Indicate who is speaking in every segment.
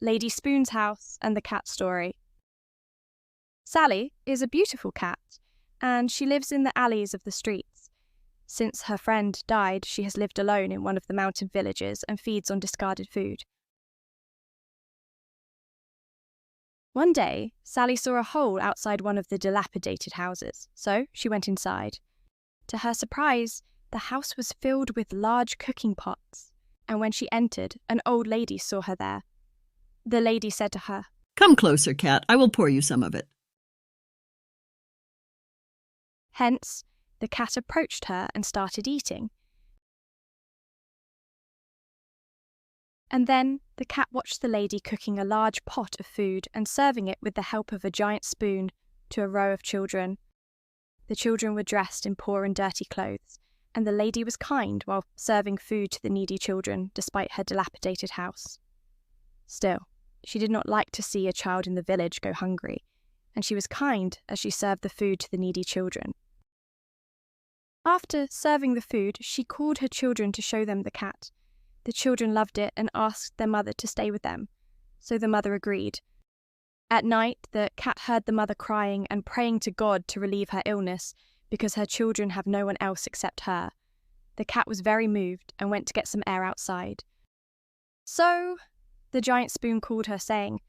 Speaker 1: Lady Spoon's House and the Cat Story. Sally is a beautiful cat, and she lives in the alleys of the streets. Since her friend died, she has lived alone in one of the mountain villages and feeds on discarded food. One day, Sally saw a hole outside one of the dilapidated houses, so she went inside. To her surprise, the house was filled with large cooking pots, and when she entered, an old lady saw her there. The lady said to her,
Speaker 2: "Come closer, cat. I will pour you some of it."
Speaker 1: Hence, the cat approached her and started eating. And then the cat watched the lady cooking a large pot of food and serving it with the help of a giant spoon to a row of children. The children were dressed in poor and dirty clothes, and the lady was kind while serving food to the needy children despite her dilapidated house. Still, she did not like to see a child in the village go hungry, and she was kind as she served the food to the needy children. After serving the food, she called her children to show them the cat. The children loved it and asked their mother to stay with them, so the mother agreed. At night, the cat heard the mother crying and praying to God to relieve her illness because her children have no one else except her. The cat was very moved and went to get some air outside. "So," the giant spoon called her, saying,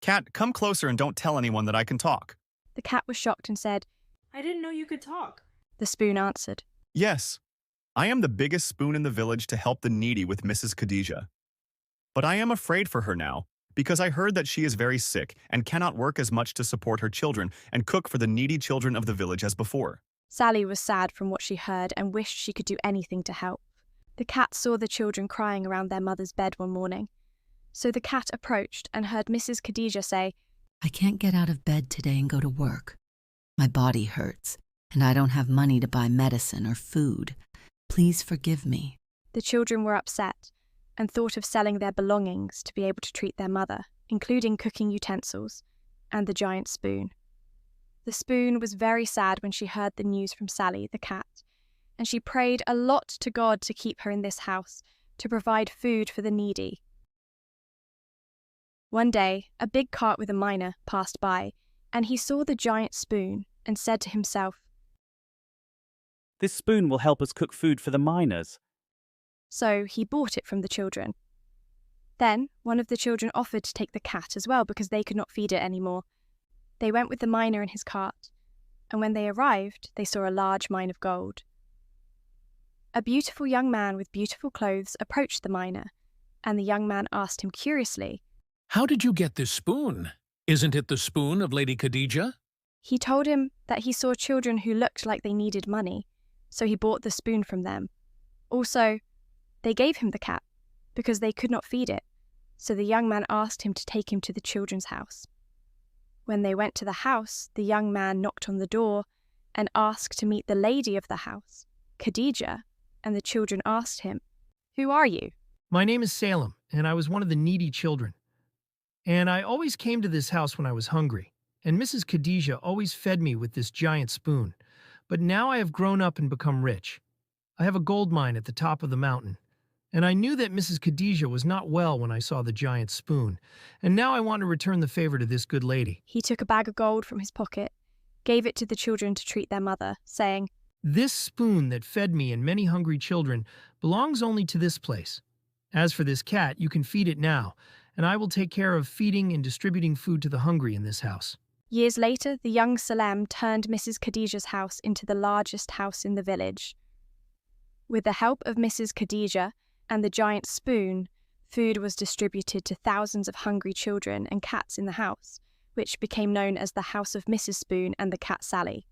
Speaker 3: "Cat, come closer and don't tell anyone that I can talk."
Speaker 1: The cat was shocked and said,
Speaker 4: "I didn't know you could talk."
Speaker 1: The spoon answered,
Speaker 3: "Yes, I am the biggest spoon in the village to help the needy with Mrs. Khadijah. But I am afraid for her now, because I heard that she is very sick and cannot work as much to support her children and cook for the needy children of the village as before."
Speaker 1: Sally was sad from what she heard and wished she could do anything to help. The cat saw the children crying around their mother's bed one morning. So the cat approached and heard Mrs. Khadijah say,
Speaker 5: "I can't get out of bed today and go to work. My body hurts, and I don't have money to buy medicine or food. Please forgive me."
Speaker 1: The children were upset and thought of selling their belongings to be able to treat their mother, including cooking utensils and the giant spoon. The spoon was very sad when she heard the news from Sally, the cat, and she prayed a lot to God to keep her in this house, to provide food for the needy. One day, a big cart with a miner passed by, and he saw the giant spoon and said to himself,
Speaker 6: "This spoon will help us cook food for the miners."
Speaker 1: So he bought it from the children. Then one of the children offered to take the cat as well because they could not feed it anymore. They went with the miner in his cart, and when they arrived, they saw a large mine of gold. A beautiful young man with beautiful clothes approached the miner, and the young man asked him curiously,
Speaker 7: "How did you get this spoon? Isn't it the spoon of Lady Khadijah?"
Speaker 1: He told him that he saw children who looked like they needed money, so he bought the spoon from them. Also, they gave him the cat because they could not feed it, so the young man asked him to take him to the children's house. When they went to the house, the young man knocked on the door and asked to meet the lady of the house, Khadijah, and the children asked him, "Who are you?"
Speaker 8: "My name is Salem, and I was one of the needy children. And I always came to this house when I was hungry, and Mrs. Khadijah always fed me with this giant spoon. But now I have grown up and become rich. I have a gold mine at the top of the mountain, and I knew that Mrs. Khadijah was not well when I saw the giant spoon, and now I want to return the favor to this good lady."
Speaker 1: He took a bag of gold from his pocket, gave it to the children to treat their mother, saying,
Speaker 8: "This spoon that fed me and many hungry children belongs only to this place. As for this cat, you can feed it now, and I will take care of feeding and distributing food to the hungry in this house."
Speaker 1: Years later, the young Salem turned Mrs. Khadijah's house into the largest house in the village. With the help of Mrs. Khadijah and the giant spoon, food was distributed to thousands of hungry children and cats in the house, which became known as the House of Mrs. Spoon and the Cat Sally.